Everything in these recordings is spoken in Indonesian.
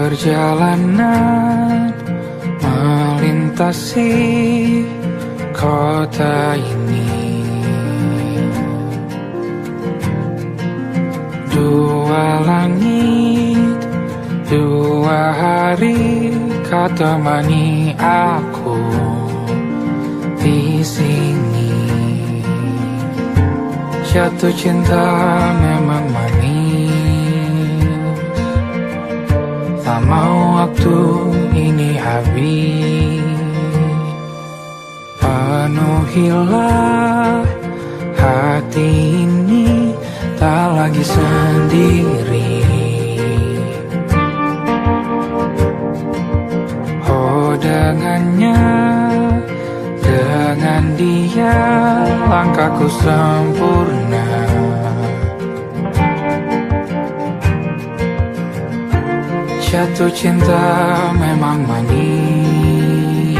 Perjalanan melintasi kota ini, dua langit, dua hari kau temani aku di sini. Jatuh cinta memang manis, tak mau waktu ini habis. Penuhilah hati ini, tak lagi sendiri. Oh dengannya, dengan dia langkahku sempurna. Jatuh cinta memang manis,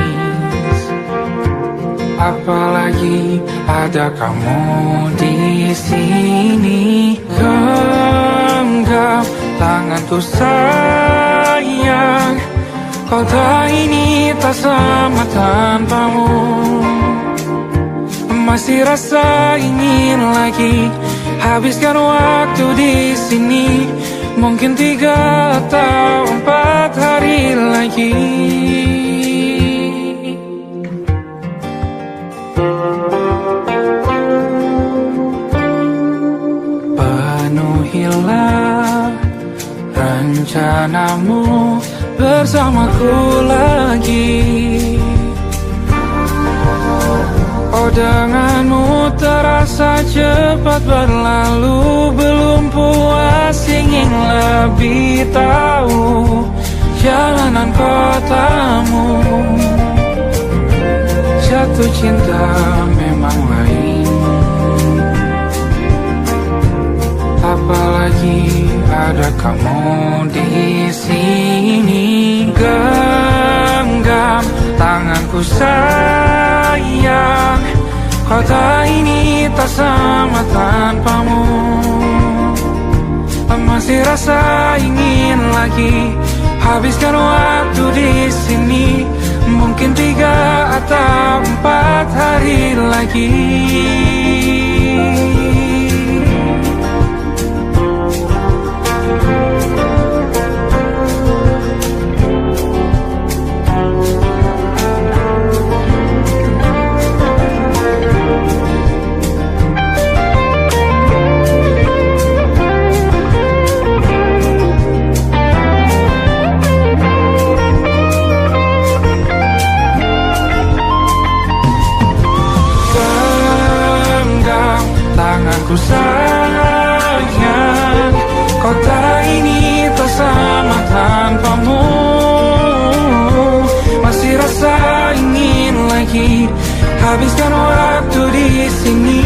apalagi ada kamu di sini. Genggam tanganku sayang, kota ini tak sama tanpamu. Masih rasa ingin lagi habiskan waktu di sini. Mungkin 3 atau 4 hari lagi. Penuhilah rencanamu bersamaku lagi. Oh denganmu terasa cepat berlalu, belum puas ingin lebih tahu jalanan kotamu. Jatuh cinta memang lain, apalagi ada kamu di sini. Genggam tanganku sayang, kota ini tak sama tanpamu. Masih rasa ingin lagi habiskan waktu di sini. Mungkin 3 atau 4 hari lagi. Tanganku sayang, kota ini tak sama tanpamu. Masih rasa ingin lagi habiskan waktu di sini.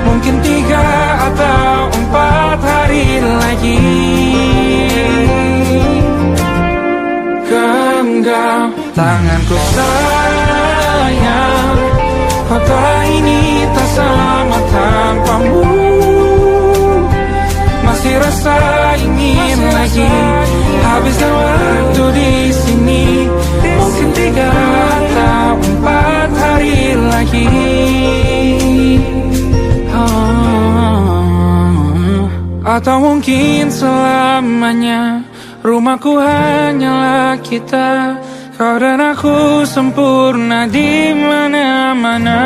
Mungkin 3 atau 4 hari lagi. Genggam tanganku sayang, kota ini tak sama tanpamu. Masih rasa ingin lagi habiskan waktu di sini. Mungkin 3 atau 4 hari lagi. Atau mungkin selamanya. Rumahku hanyalah kita, kau dan aku sempurna di mana-mana.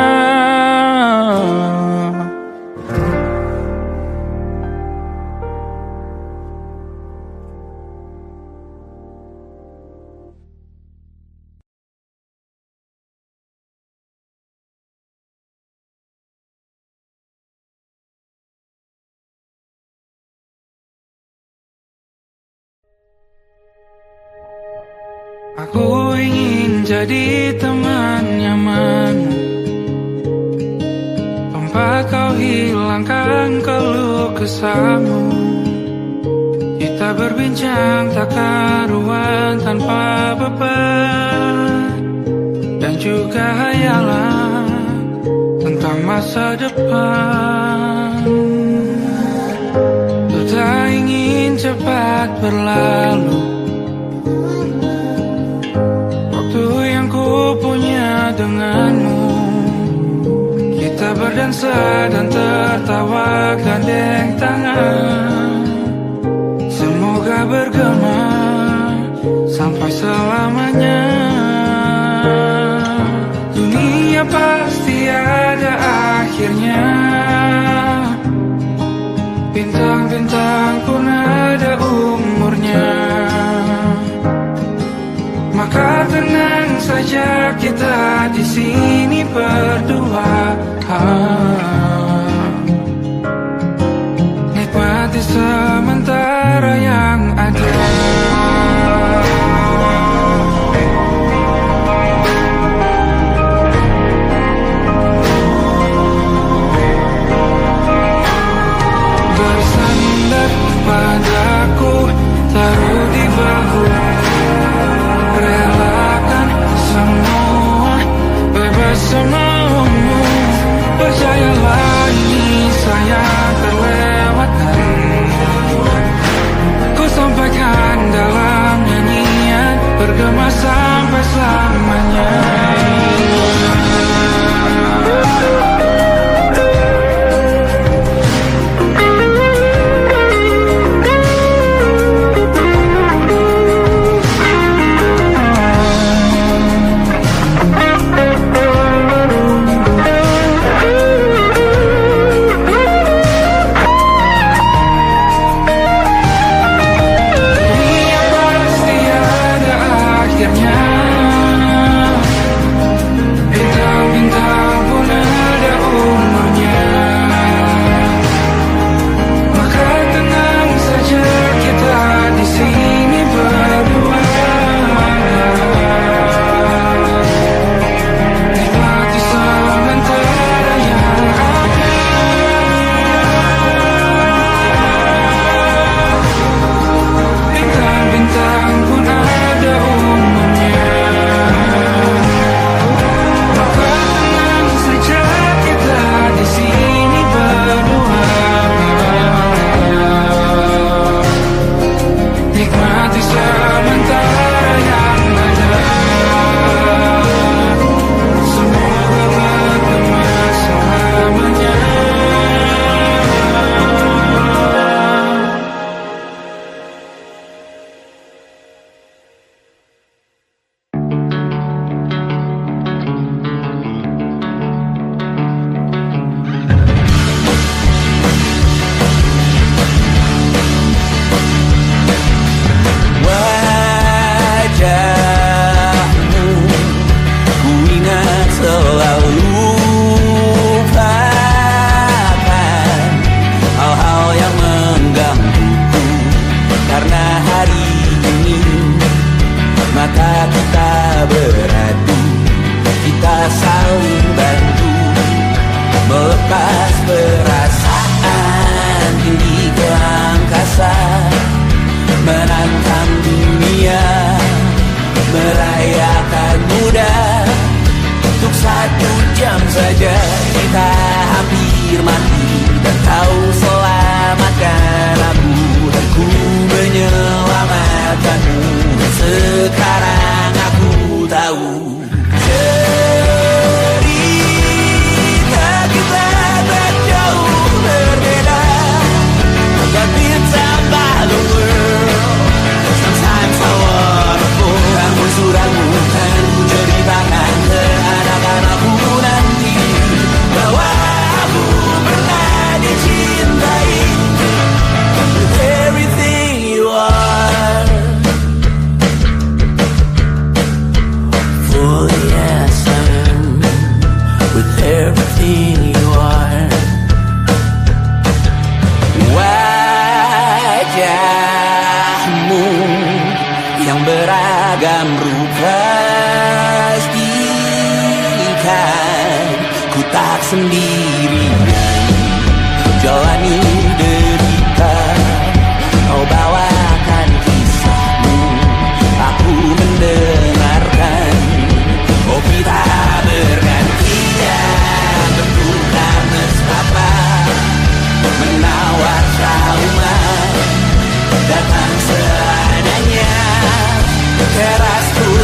Aku ingin jadi teman nyaman, tempat kau hilangkan keluh kesahmu. Kita berbincang tak karuan tanpa beban, dan juga hayalan tentang masa depan. Ku tak ingin cepat berlalu, denganmu. Kita berdansa dan tertawa gandeng tangan. Semoga bergema sampai selamanya. Dunia pasti ada akhirnya. Bintang-bintang pun ada umurnya. Maka tenang saja kita di sini berdua. Nikmati sementara yang ada. Bersandar padaku, taruh di bahu. Relakan semua, bebas semaumu. Percayalah ini saya terlewatkan. Ku sampaikan dalam nyanyian, bergema sampai selamanya.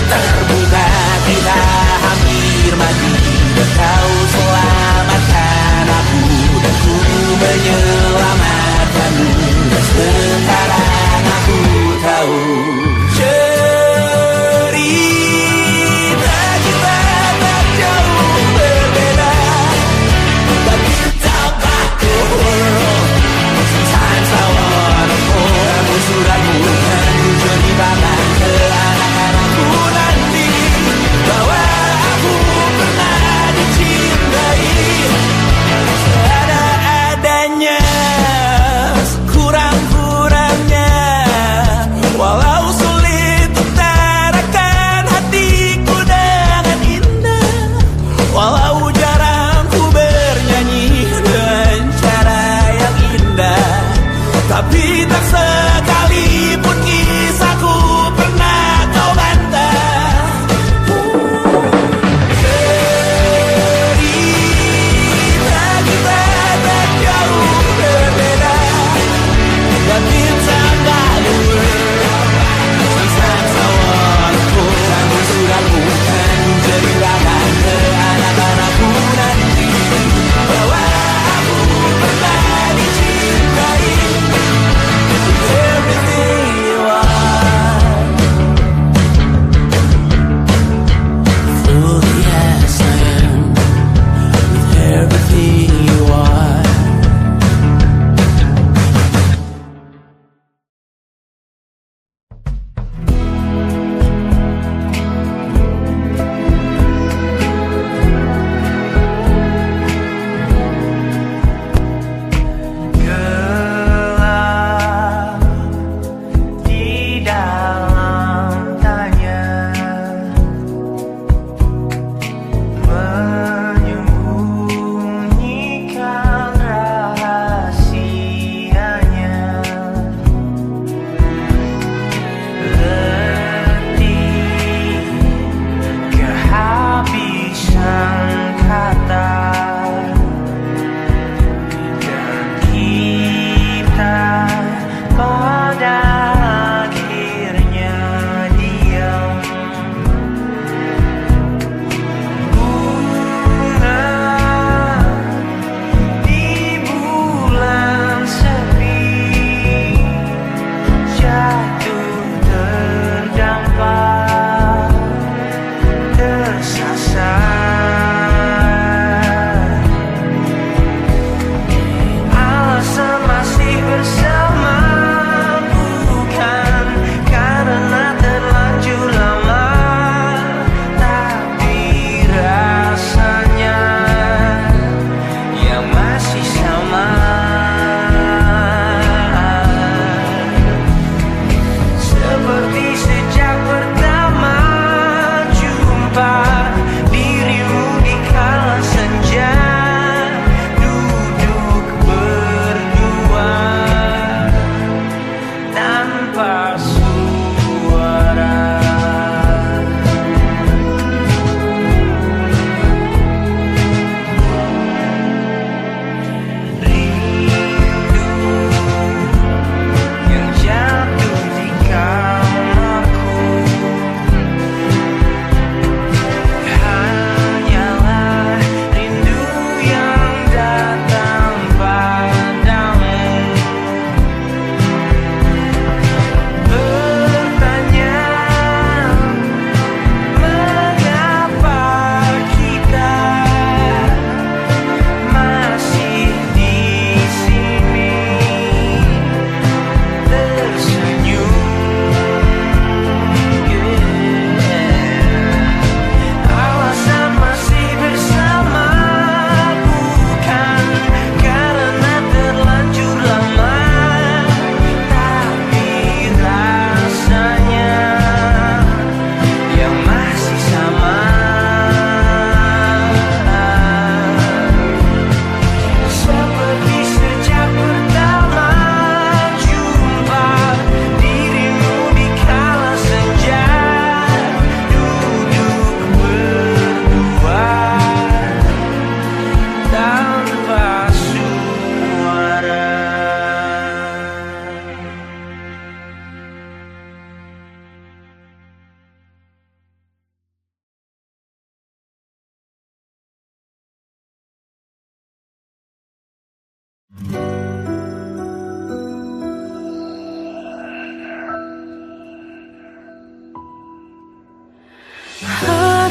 Terbuka kita hampir mati. tahu cerita kita tak jauh berbeda. But we should talk about the world. Sometimes I wanna fall. Aku sudah bukan tujuan di babak ke anak-anakku nanti, bahwa aku pernah dicintai seadanya, sekurang-kurangnya, walau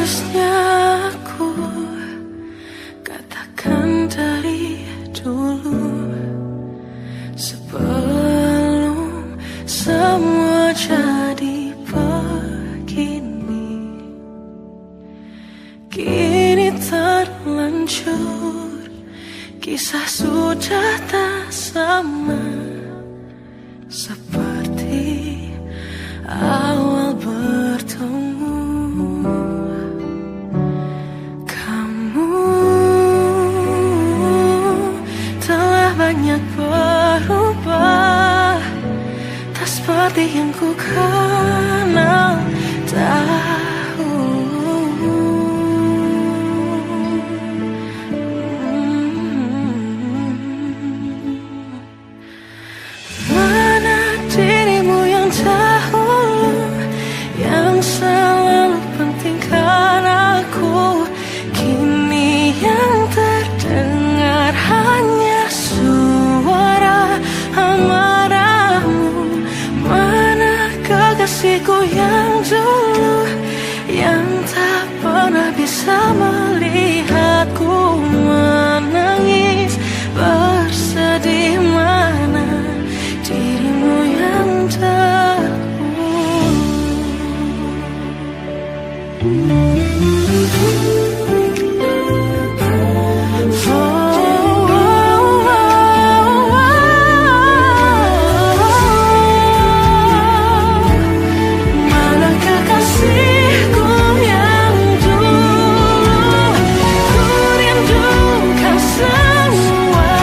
Seharusnya aku katakan dari dulu, sebelum semua jadi begini. Kini terlanjur, kisah sudah tak sama seperti awal bertemu. Kamu telah banyak berubah, tak seperti yang ku kenal dahulu. Mana dirimu yang dahulu, yang selalu pentingkan aku. Kini yang terdengar hanya suara amarahmu. Mana kekasihku yang dulu, yang tak pernah bisa melihatku menangis bersedih. Mana dirimu yang dahulu. Mana kekasihku yang dulu, ku rindukan semua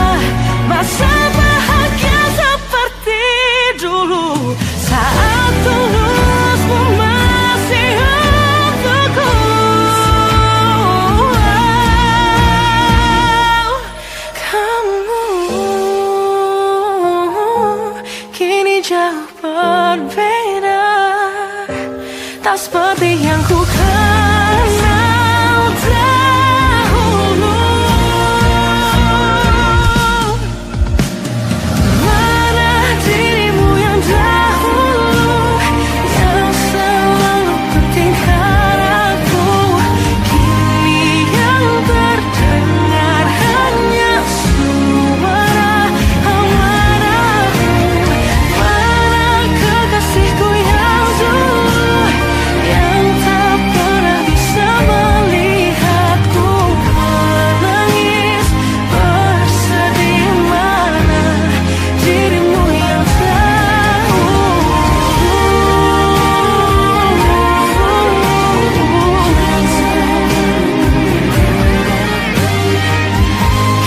masa bahagia seperti dulu, saat tulusmu masih untukku. Kamu kini jauh berbeda, tak seperti yang ku kenal dahulu. Mana dirimu yang dahulu, yang selalu pentingkan aku. Kini yang terdengar hanya suara amarahmu. Mana kekasihku yang dulu, yang tak pernah bisa melihatku menangis bersedih. Mana dirimu yang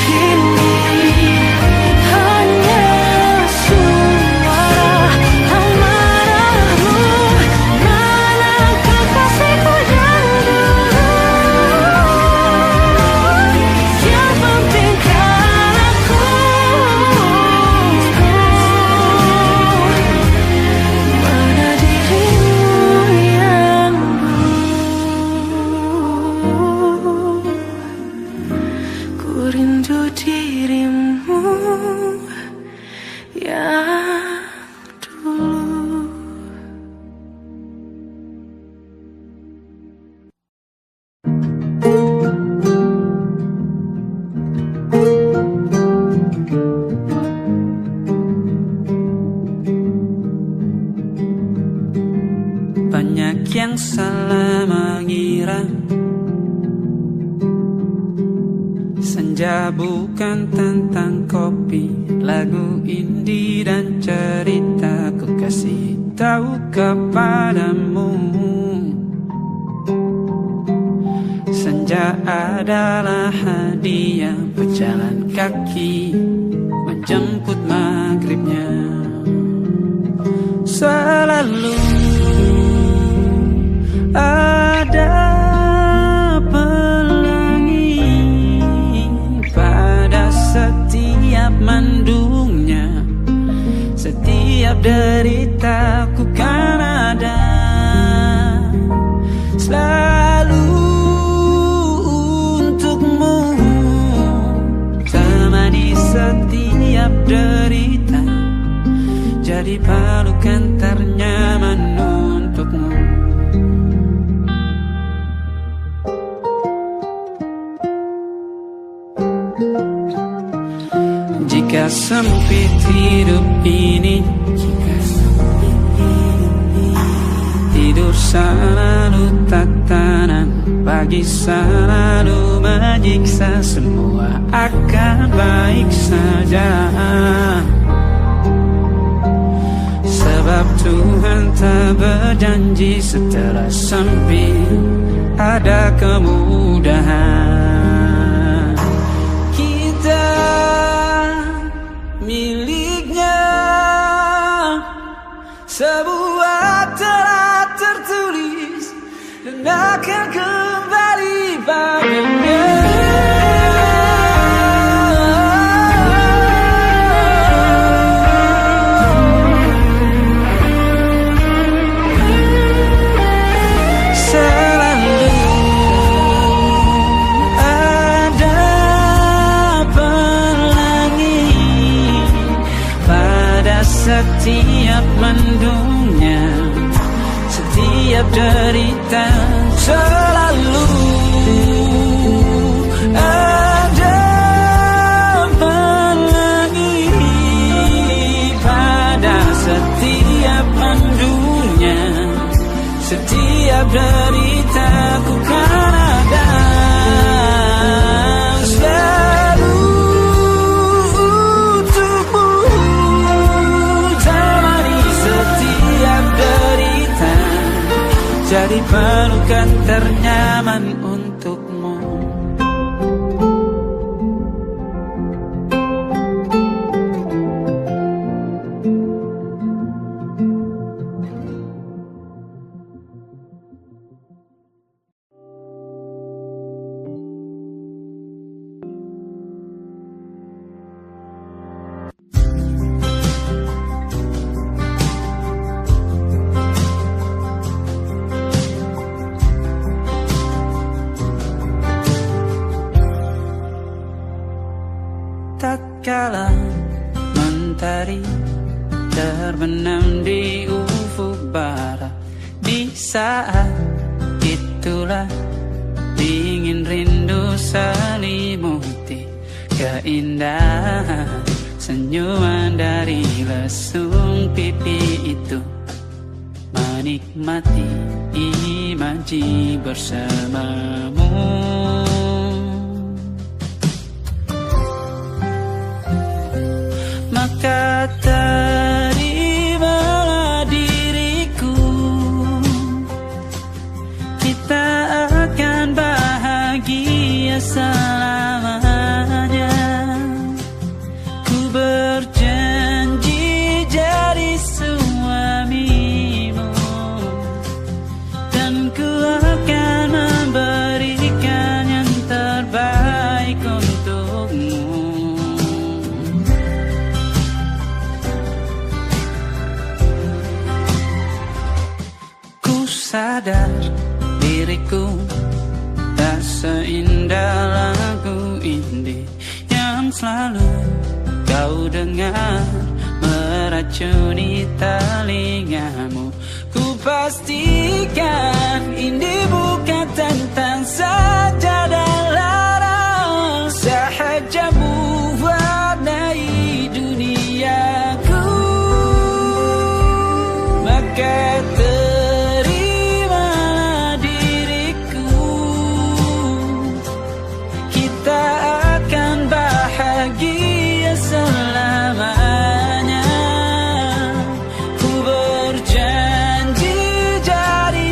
kini hanya suara amarahmu. Mana kekasihku yang dulu, yang pentingkan aku. Mana dirimu yang dulu, ku rindu dirimu yang dulu. Banyak yang salah mengira senja bukan tentang kopi, lagu indie dan cerita. Ku kasih tahu kepadamu, senja adalah hadiah pejalan kaki menjemput maghribnya. Selalu ada pelangi pada setiap mendungnya. Setiap derita ku kan ada selalu untukmu, temani setiap derita, jadi pelukan ternyaman untukmu. Jika sempit hidup ini, tidur selalu tatanan, pagi selalu menyiksa, semua akan baik saja. Sebab Tuhan tak berjanji setelah sempit ada kemudahan. Kita miliknya, sebuah telah tertulis dan akan kembali padanya. Setiap mendungnya, setiap derita, selalu ada pelangi. Pada setiap mendungnya, setiap derita, ku kan ada. Jadi pelukan ternyaman untukmu. Tatkala mentari terbenam di ufuk barat, di saat itulah dingin rindu selimuti keindahan senyuman dari lesung pipi itu, menikmati imaji bersamamu. Maka terimalah diriku, kita akan bahagia selamanya. Ku berjanji jadi suamimu, dan ku akan memberikan yang terbaik untukmu. Sadar diriku tak seindah lagu indie yang selalu kau dengar meracuni telingamu. Ku pastikan indie bukan tentang sajadah larang, sahaja mewarnai duniaku. Maka bahagia selamanya. Ku berjanji jadi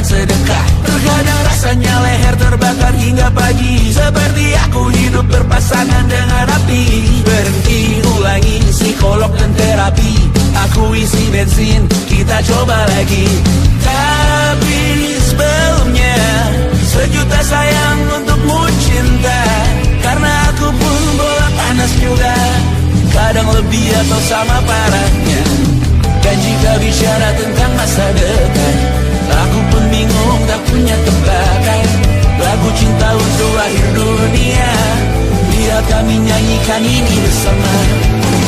sedekah. Terkadang rasanya leher terbakar hingga pagi, seperti aku hidup berpasangan dengan api. Berhenti, ulangi psikolog dan terapi. Aku isi bensin, kita coba lagi. Tapi sebelumnya, sejuta sayang untukmu cinta. Karena aku pun bola panas juga, kadang lebih atau sama parahnya. Dan jika bicara tentang masa depan, aku pun bingung tak punya tebakan. Lagu cinta untuk akhir dunia, biar kami nyanyikan ini bersama.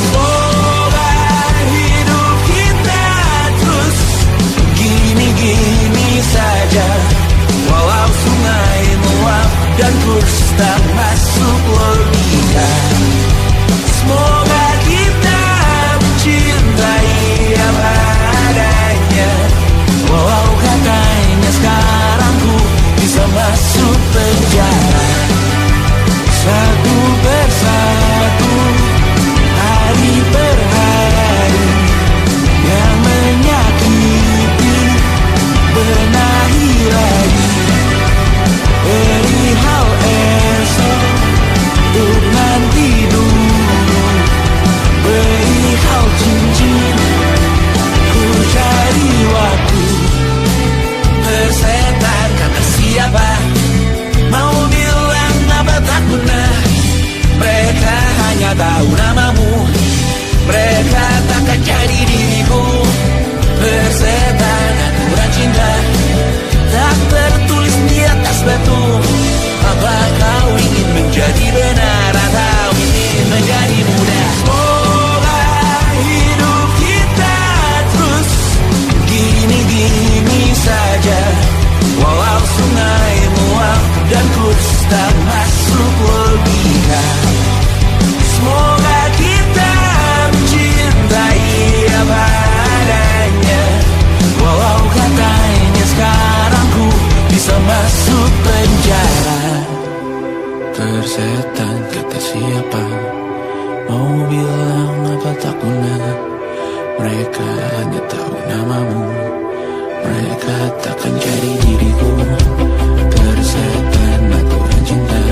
Semoga hidup kita terus gini-gini saja, walau sungai meluap dan kurs tak masuk logika. Semoga kita mencintai apa adanya, walau katanya sekarang ku bisa masuk penjara. Satu persatu, hari per hari, yang menyakiti benahi lagi. Perihal esok, untuk nanti dulu. Perihal cincin, ku cari waktu. Persetan kata siapa, mau bilang apa tak guna. Mereka hanya tahu namamu, mereka takkan jadi diriku. Persetan aturan cinta, tak tertulis di atas batu. Apa kau ingin menjadi benar atau ingin menjadi muda? Semoga hidup kita terus gini-gini saja, walau sungai meluap dan kurs tak masuk logika. Semoga kita mencintai apa adanya, walau katanya sekarang ku bisa masuk penjara. Persetan kata siapa, mau bilang apa tak guna. Mereka hanya tahu namamu, mereka takkan jadi diriku. Persetan aturan cinta,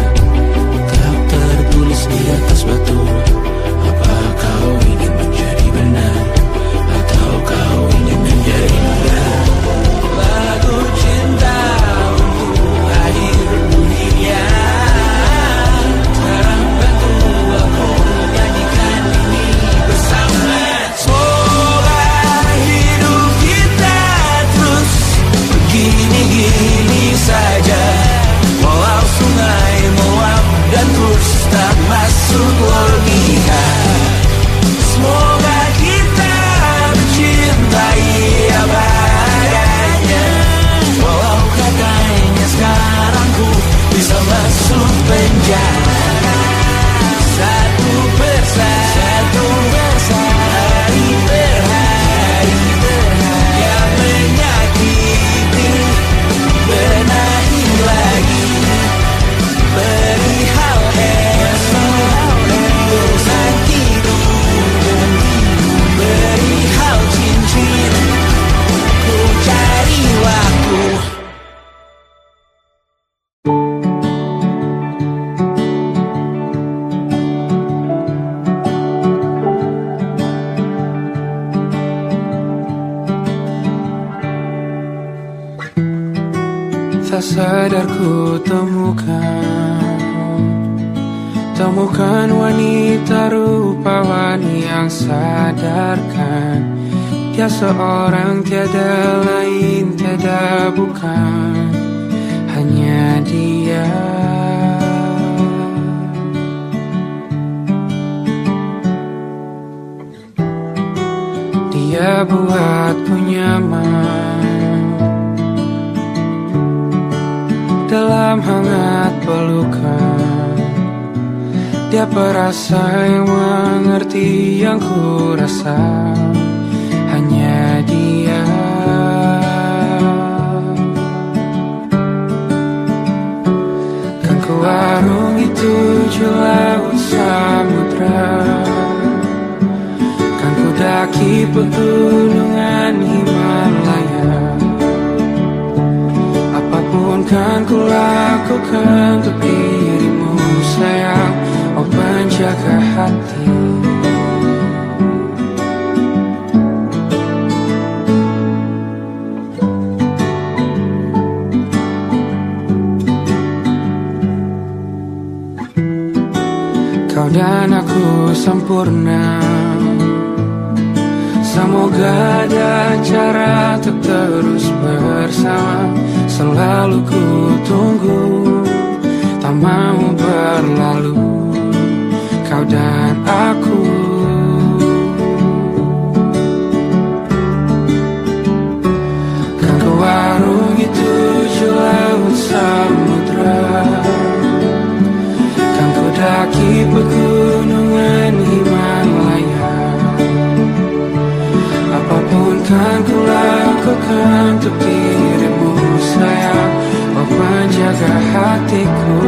tak tertulis di atas batu. Apa kau ingin menjadi benar, atau kau ingin menjadi muda? Lagu cinta untuk akhir dunia, sekarang bantu aku nyanyikan ini bersama. Semoga hidup kita terus begini-gini saja, walau sungai meluap dan kurs tak masuk logika. Semoga kita mencintai apa adanya, walau katanya sekarang ku bisa masuk penjara. Satu persatu, hari per hari, yang menyakiti benahi lagi. Perihal esok, untuk nanti dulu. Perihal cincin, ku cari waktu. Tak sadar ku temukan wanita rupawan yang sadarkan. Dia seorang tiada lain, tiada bukan, hanya dia. Dia buatku nyaman dalam hangat pelukan. Dia perasa yang mengerti yang ku rasa, hanya dia. Kan ku arungi 7 laut samudra, kan ku daki pegunungan Himalaya. ku lakukan untuk dirimu sayang, oh penjaga hati. Kau dan aku sempurna, semoga ada cara untuk terus bersama. Selalu ku tunggu, tak mau berlalu, kau dan aku. Kan ku warungi 7 laut samudra, kan ku daki pegunungan Himalaya. Apapun kan ku lakukan untuk dirimu sayang, oh penjaga hatiku.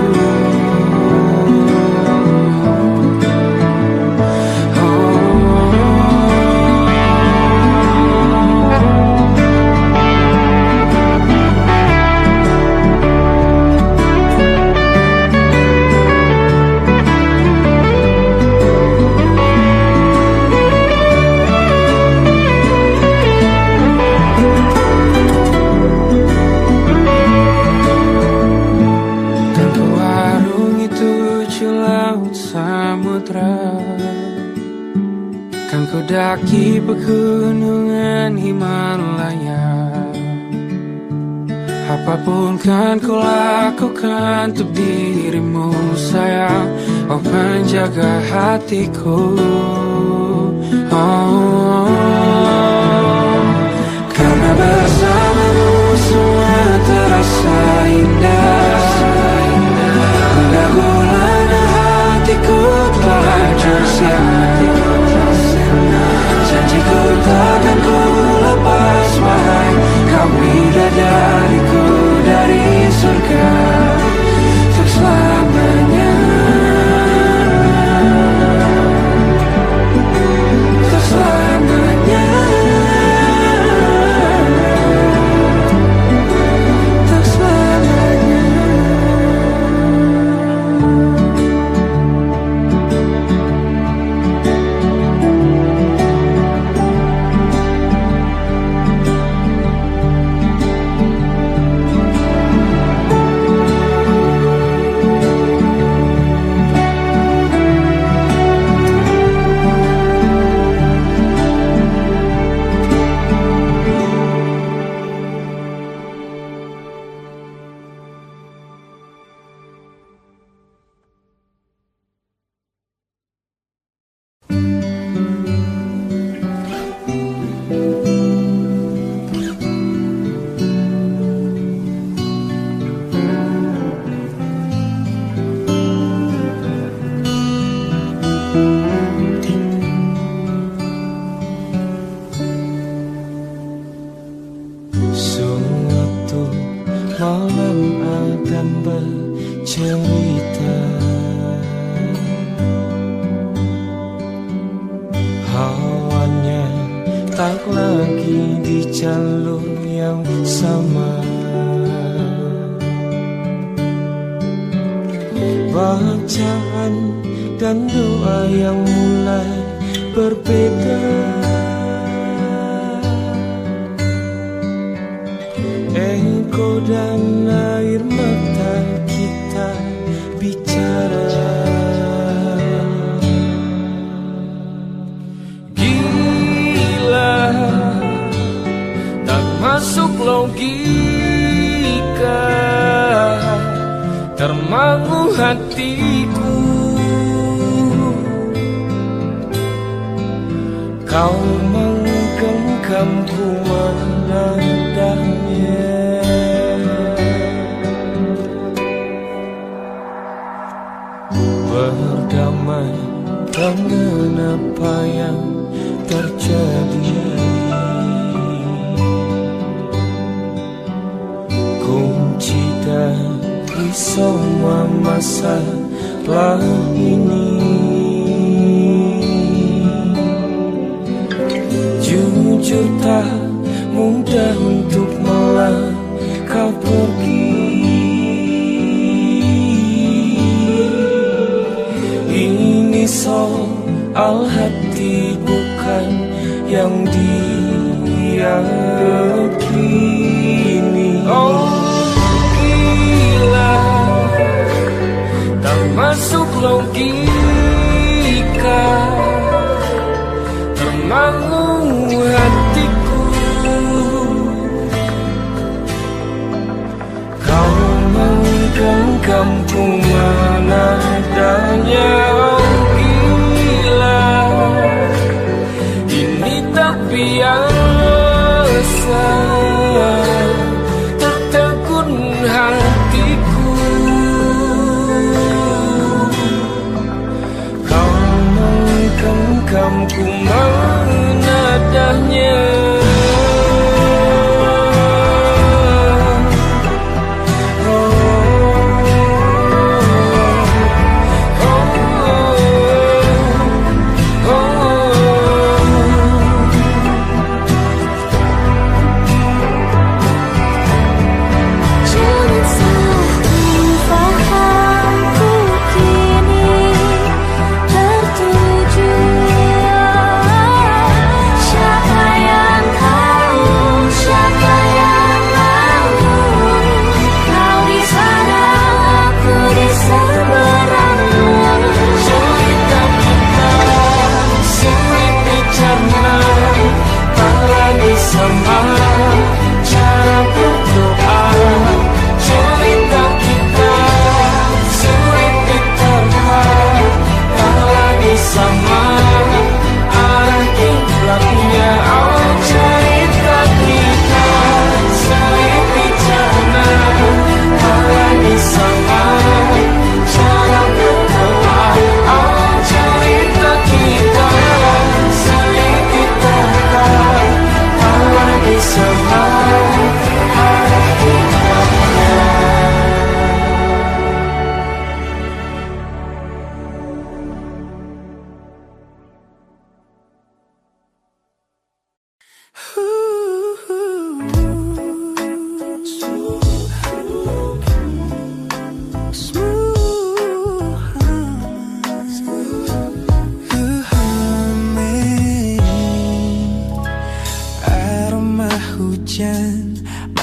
Kan ku daki pegunungan Himalaya. Apapun kan ku lakukan untuk dirimu sayang, oh penjaga hatiku. Oh, karena bersamamu semua terasa indah. Pergaulan hatiku telah bersama. Janjiku takkan ku lepas, wahai kau bidadariku dari surga untuk selamanya, untuk selamanya, untuk selamanya. Bacaan dan doa yang mulai berbeda. Engkau dan air mata kita bicara. Gila, tak masuk logika, termangu hatiku. Kau menggenggamku menandanya. Berdamai dengan apa yang terjadi. Kunci dari semua masalah ini, jujur tak mudah untuk melangkah pergi. soal hati bukan yang diyakini. Oh gila, tak masuk logika, termangu hatiku. Kau menggenggamku mana adanya. Oh gila, ini tak biasa, tertegun hatiku. Kau menggenggamku mana adanya.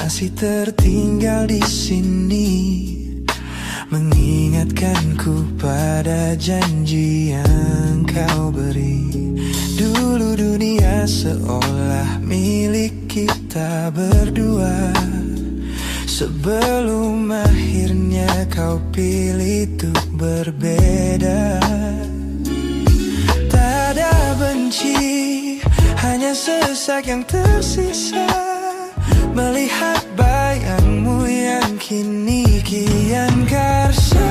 Masih tertinggal di sini, mengingatkanku pada janji yang kau beri. Dulu dunia seolah milik kita berdua, sebelum akhirnya kau pilih untuk berbeda. Tak ada benci, hanya sesak yang tersisa, melihat bayangmu yang kini kian karsa.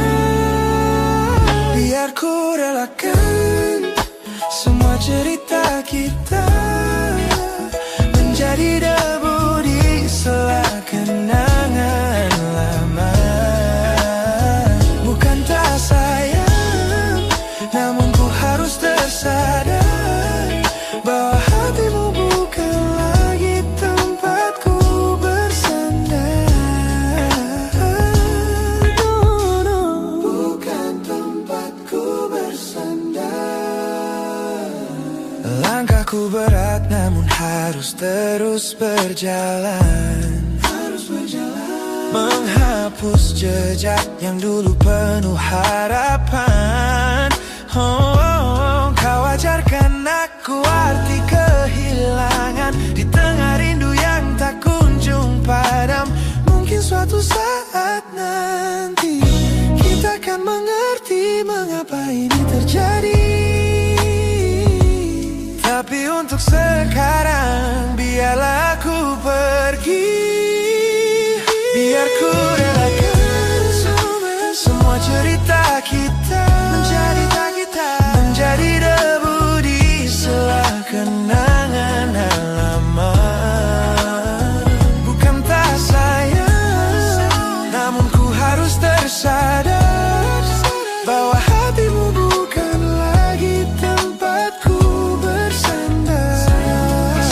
Biar ku relakan semua cerita kita menjadi debu di sela kenangan lama. Bukan tak sayang, namun ku harus tersadar bahwa hatimu bukan lagi tempatku bersandar. Bukan tempatku bersandar. Langkahku berat namun harus terus berjalan, menghapus jejak yang dulu penuh harapan. Kau ajarkan aku arti kehilangan di tengah rindu yang tak kunjung padam. Mungkin suatu saat nanti kita akan mengerti mengapa ini terjadi. Tapi untuk sekarang biarlah aku pergi. Biar ku relakan semua cerita kita menjadi debu di sela kenangan lama. Bukan tak sayang, namun ku harus tersadar bahwa hatimu bukan lagi tempatku bersandar.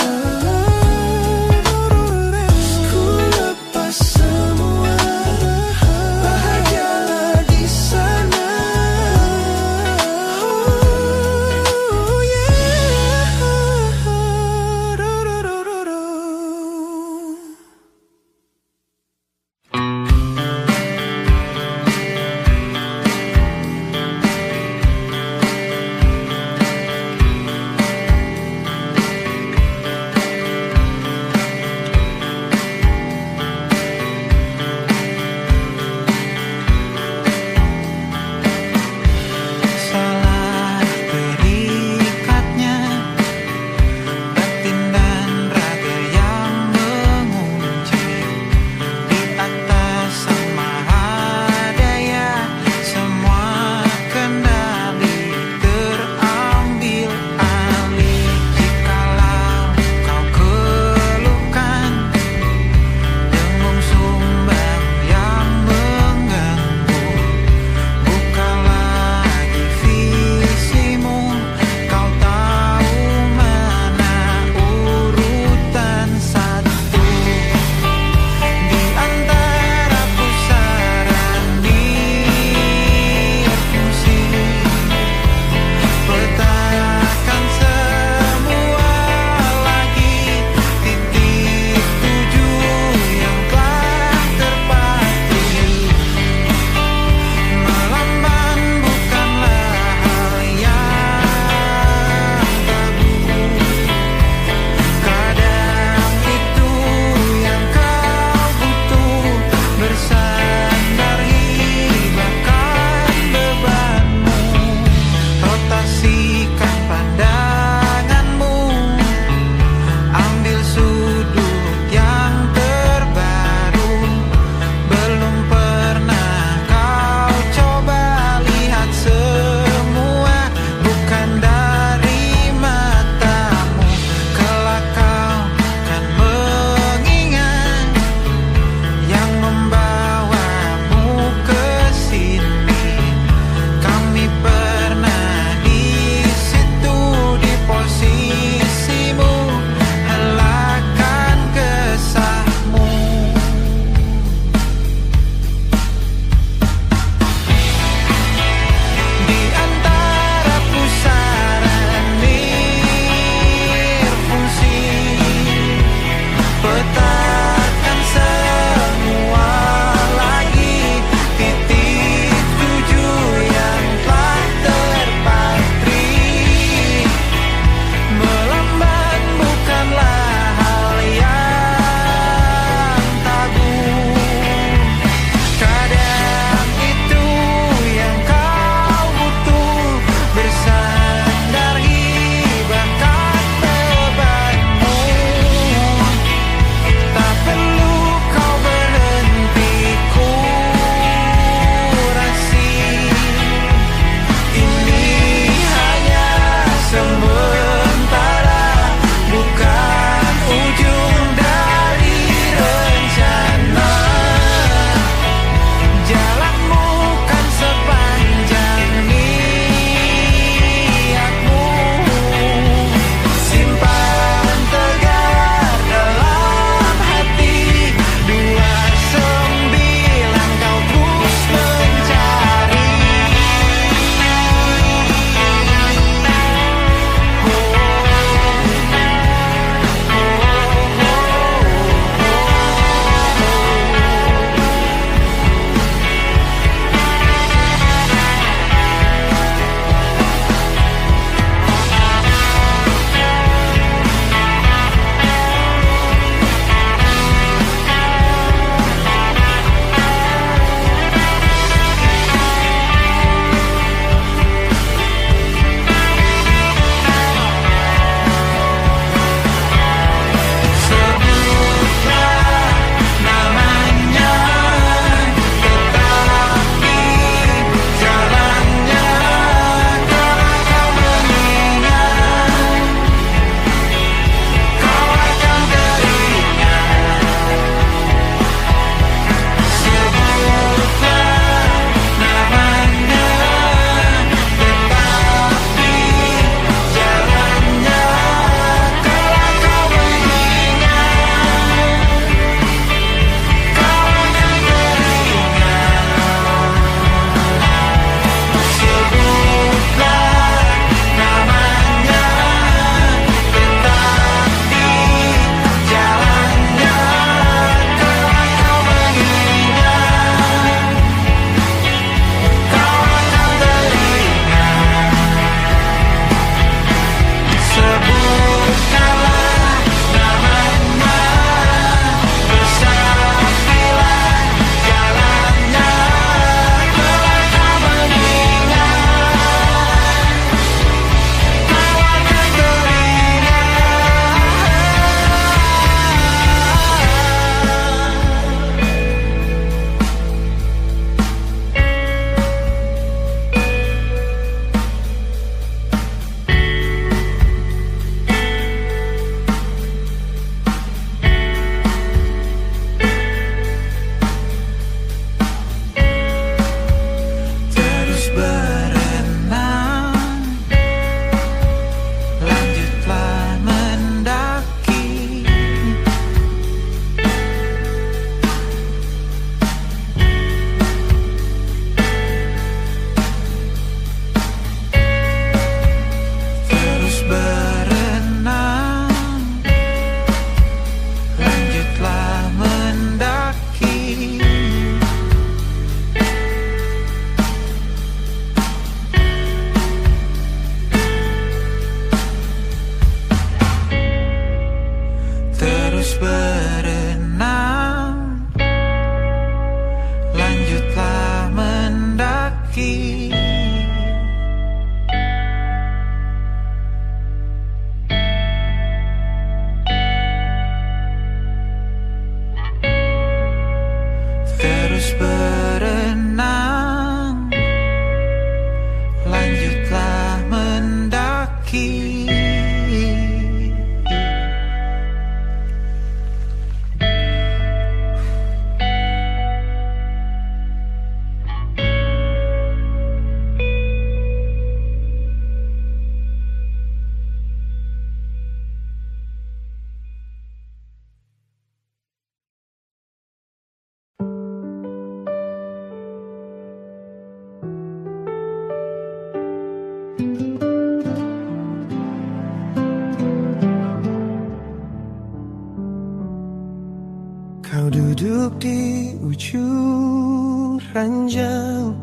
ujung ranjau,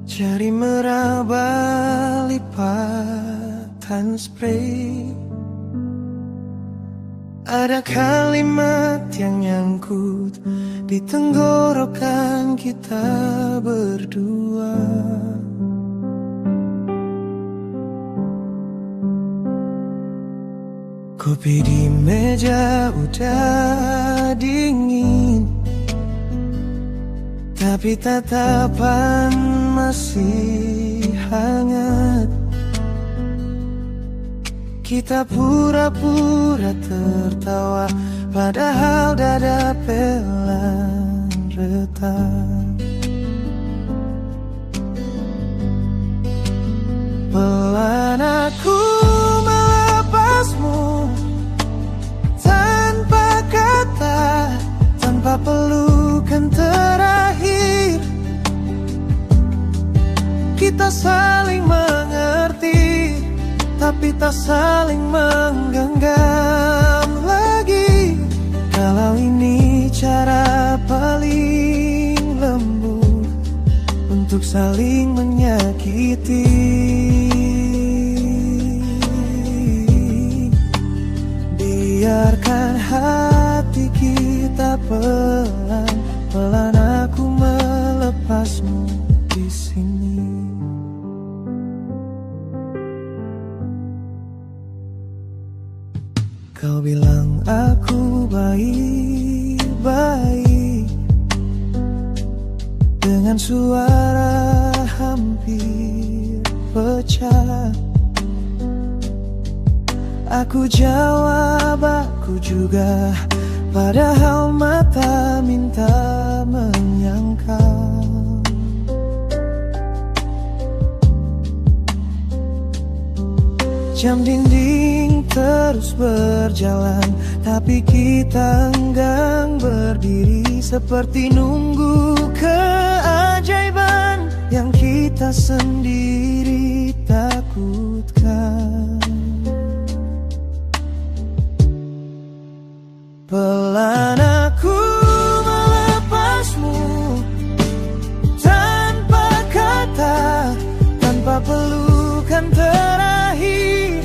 jari meraba lipatan spray. Ada kalimat yang nyangkut di tenggorokan kita berdua. Kopi di meja udah dingin, tapi tatapan masih hangat. Kita pura-pura tertawa, padahal dada pelan retak. Pelan aku melepasmu, tanpa kata, tanpa pelukan terakhir. Kita saling mengerti, tapi tak saling menggenggam lagi. Kalau ini cara paling lembut untuk saling menyakiti. Biarkan hati kita pelan-pelan aku melepasmu di sini. Kau bilang aku baik-baik, dengan suara hampir pecah. Aku jawab aku juga, padahal mata minta menyangkal. Jam dinding terus berjalan, tapi kita enggan berdiri, seperti nunggu keajaiban yang kita sendiri takutkan. Pelan aku melepasmu, tanpa kata, tanpa pelukan terakhir.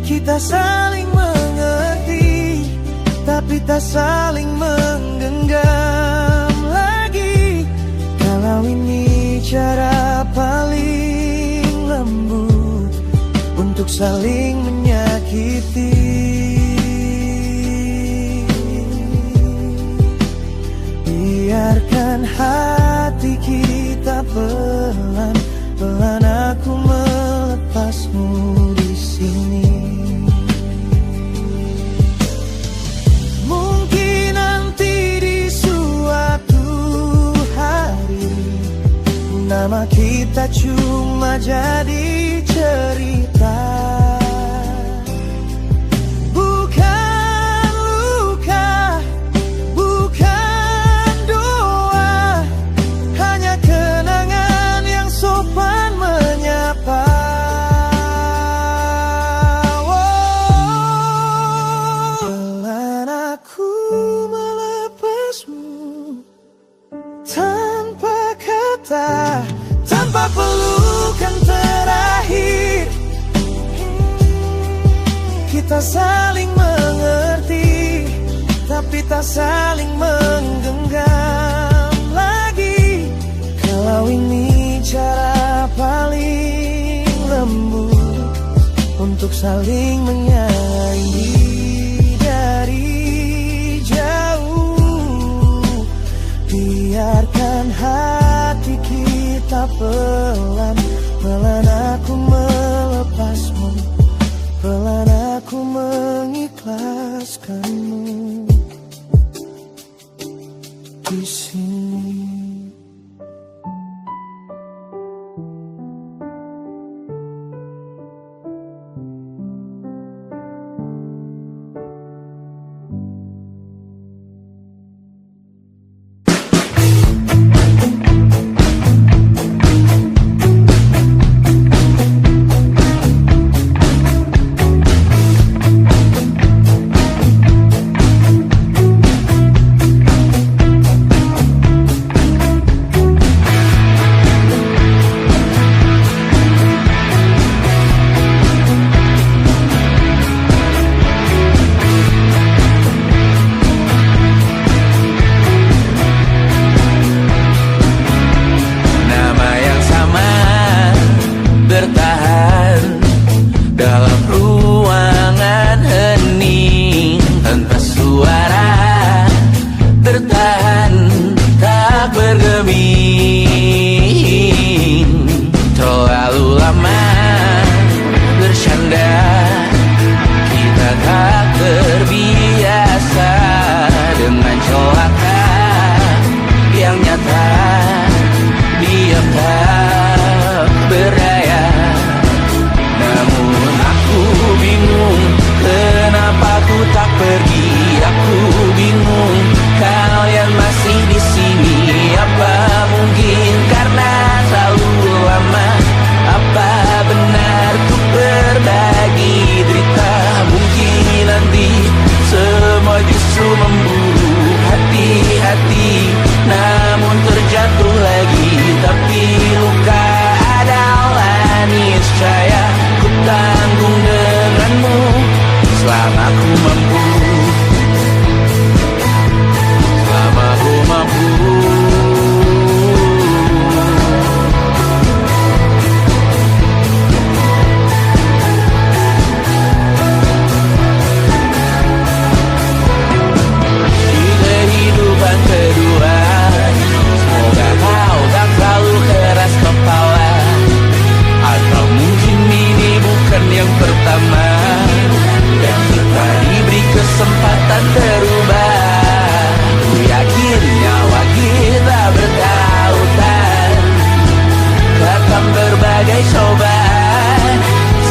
Kita saling mengerti, tapi tak saling menggenggam lagi. Kalau ini cara paling lembut untuk saling menyakiti. Biarkan hati kita pelan-pelan aku melepasmu di sini. Mungkin nanti di suatu hari nama kita cuma jadi cerita. Tanpa pelukan terakhir, kita saling mengerti, tapi tak saling menggenggam lagi. Kalau ini cara paling lembut untuk saling menyayangi dari jauh. Biarkan hati kita pelan-pelan aku melepasmu, pelan aku mengikhlaskanmu di sini. Terlalu lama bercanda, kita tak terbiasa dengan celaka yang nyata. Diam tak berdaya, namun aku bingung kenapa ku tak pergi. Aku bingung kalian masih di sini. Apa mungkin karena terlalu lama? Apa benar ku berbagi derita? Mungkin nanti semua justru memburu hati-hati, namun terjatuh lagi. Tapi luka adalah niscaya ku tanggung denganmu selama ku mampu. Selama ku mampu. Di kehidupan kedua, semoga kau tak terlalu keras kepala. Atau mungkin ini bukan yang pertama, dan kita diberi kesempatan berubah. Ku yakin nyawa kita bertautan, akan berbagai cobaan.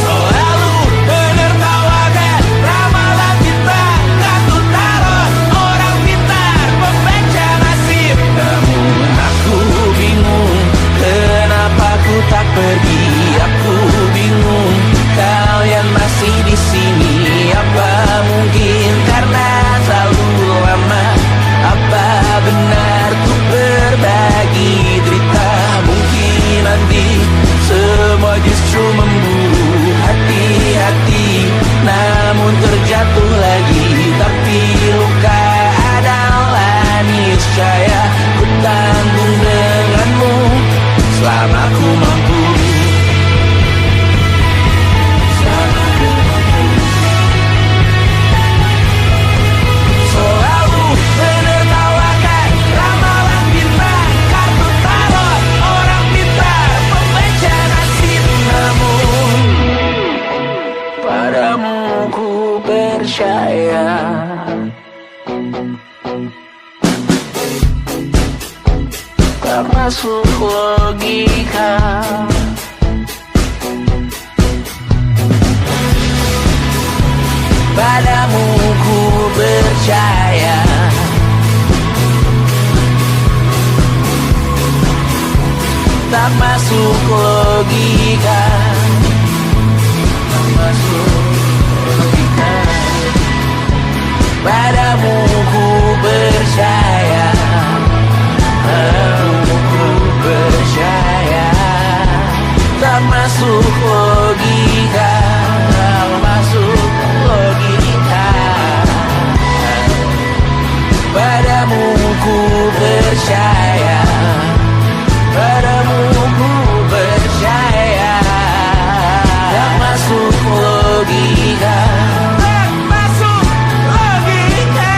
Selalu menertawakan ramalan kita, tak ku taruh orang pintar membaca nasib. Namun aku bingung kenapa ku tak pergi. Aku bingung kalian masih di sini. Apa mungkin karena terlalu lama? Apa benar ku berbagi derita? Mungkin nanti semua justru memburu hati-hati, namun terjatuh lagi. Tapi luka adalah niscaya ku tanggung denganmu selama ku mampu. Selalu menertawakan ramalan bintang, kartu tarot orang pintar membaca nasib. Namun padamu ku percaya, tak masuk logika. Padamu ku percaya, tak masuk logika. Tak masuk logika. Padamu ku percaya, padamu ku percaya, tak masuk logika. Tak masuk logika. Padamu ku percaya, padamu ku percaya, tak masuk logika. Tak masuk logika.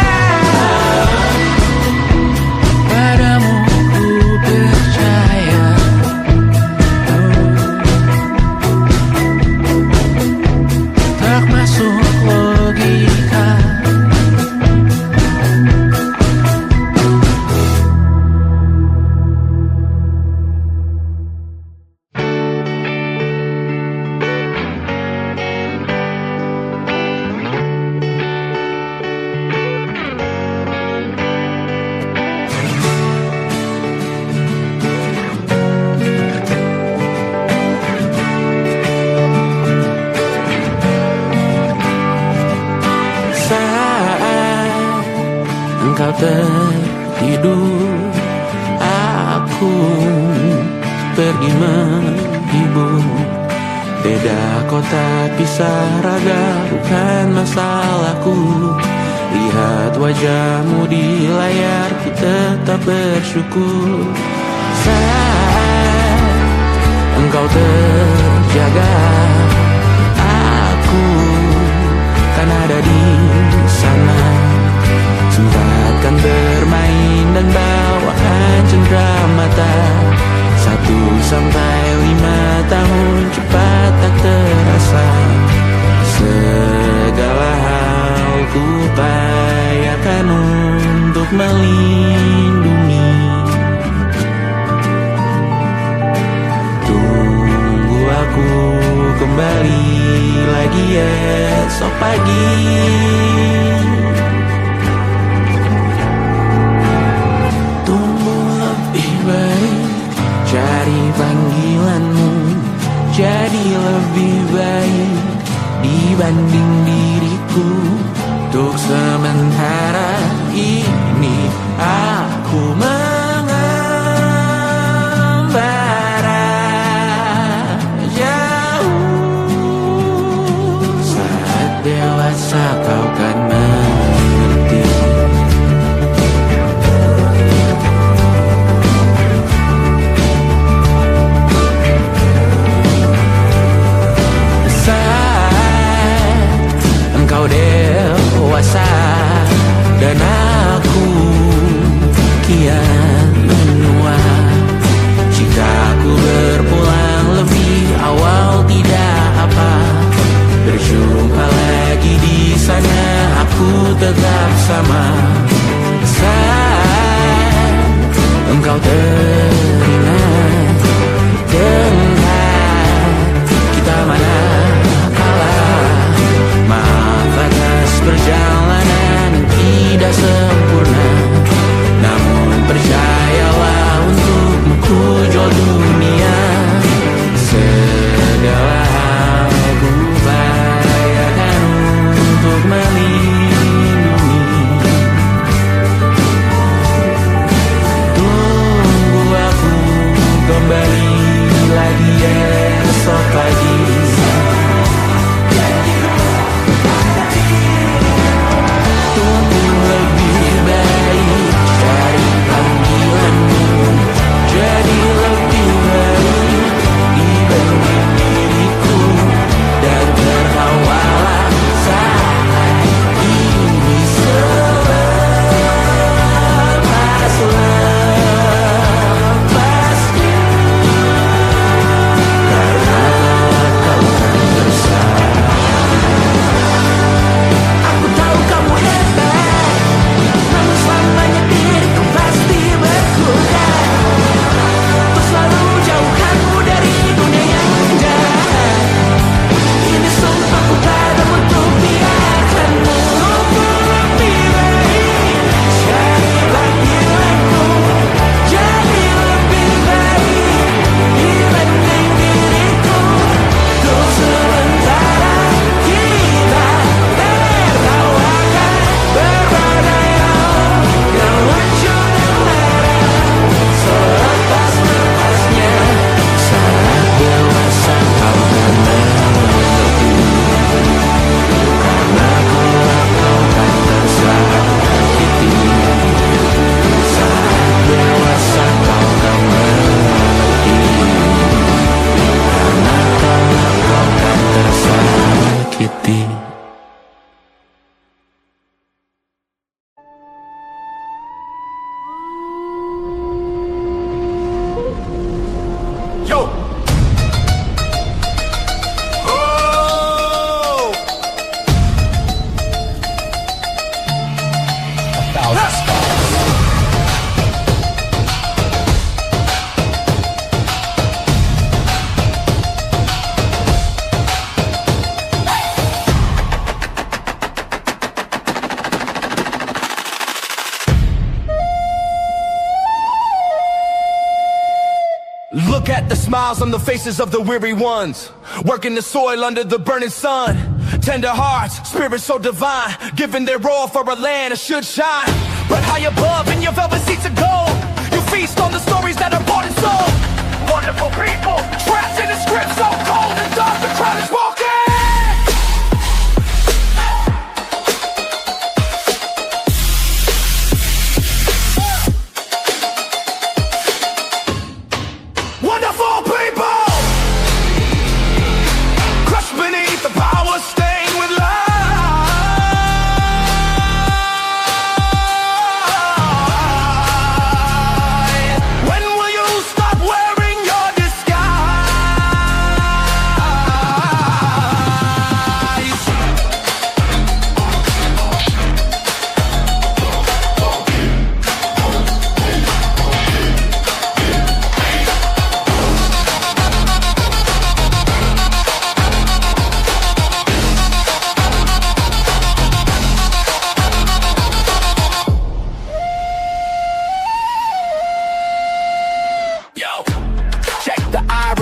Padamu ku percaya, tak masuk logika. Engkau tertidur, aku pergi menghibur. Beda kota pisah raga bukan masalahku. Lihat wajahmu di layar, ku tetap bersyukur. Saat engkau terjaga, aku kan ada di sana. Sempatkan bermain dan bawakan cendera mata. sampai 5 tahun cepat tak terasa. Segala hal ku upayakan untuk melindungi. Tunggu aku kembali lagi esok pagi. Tunggu lebih baik, cari panggilanmu jadi lebih baik dibanding diriku. Untuk sementara ini aku mengembara jauh. Saat dewasa kau kan mengerti. Engkau dewasa dan aku kian menua. Jika aku berpulang lebih awal tidak apa. Berjumpa lagi di sana, aku tetap sama. Saat engkau teringat tentang kita mana perjalanan tidak sempurna, namun percayalah untukmu ku jual dunia. Segala hal ku upayakan untuk melindungi. Tunggu aku kembali lagi esok pagi. Look at the smiles on the faces of the weary ones, working the soil under the burning sun. Tender hearts, spirits so divine, giving their all for a land that should shine. But high above in your velvet seats of gold, you feast on the stories that are bought and sold. Wonderful people, trapped in a script so cold and dark, the crowd is walking. Wonderful people, crushed beneath the power, stained with lies. When will you stop wearing your disguise?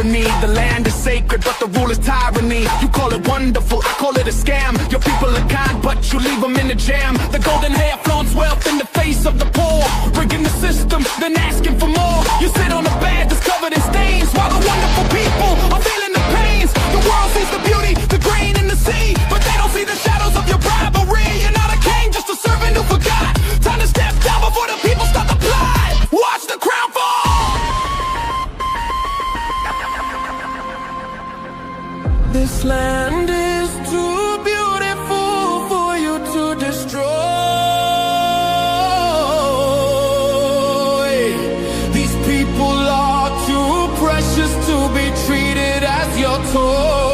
irony. The land is sacred, but the rule is tyranny. You call it wonderful, I call it a scam. Your people are kind, but you leave them in the jam. The golden hair flaunts wealth in the face of the poor, rigging the system, then asking for more. You sit on a bed that's covered in stains, while the wonderful people are feeling the pains. The world sees the beauty, the grain in the sea, but they don't see the shadows of your bribery. You're not a king, just a servant who forgot. Time to step down before the people start to plot. Watch the crown fall. This land is too beautiful for you to destroy. These people are too precious to be treated as your toy.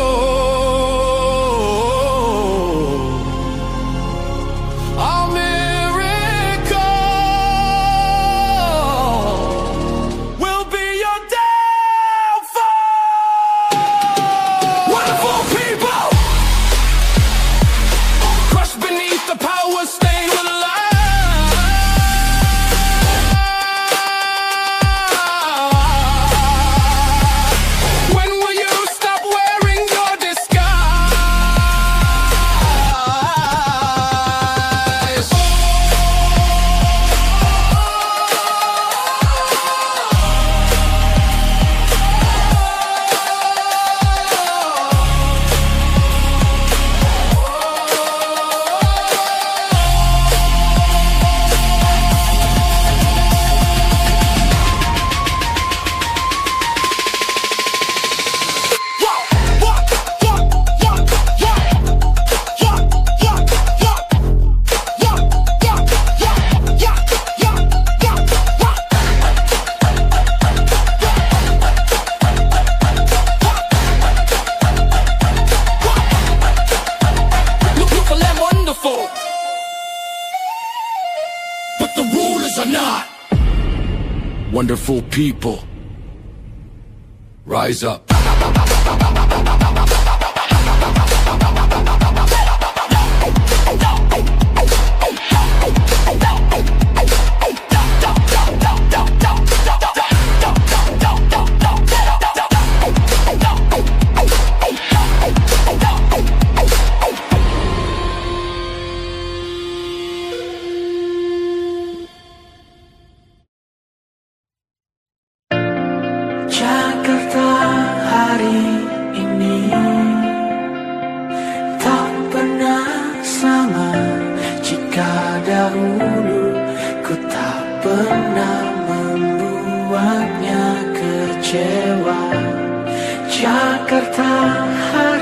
But the rulers are not. Wonderful people, rise up. Jakarta hari ini tak pernah sama. Jika dahulu ku tak pernah membuatnya kecewa. Jakarta hari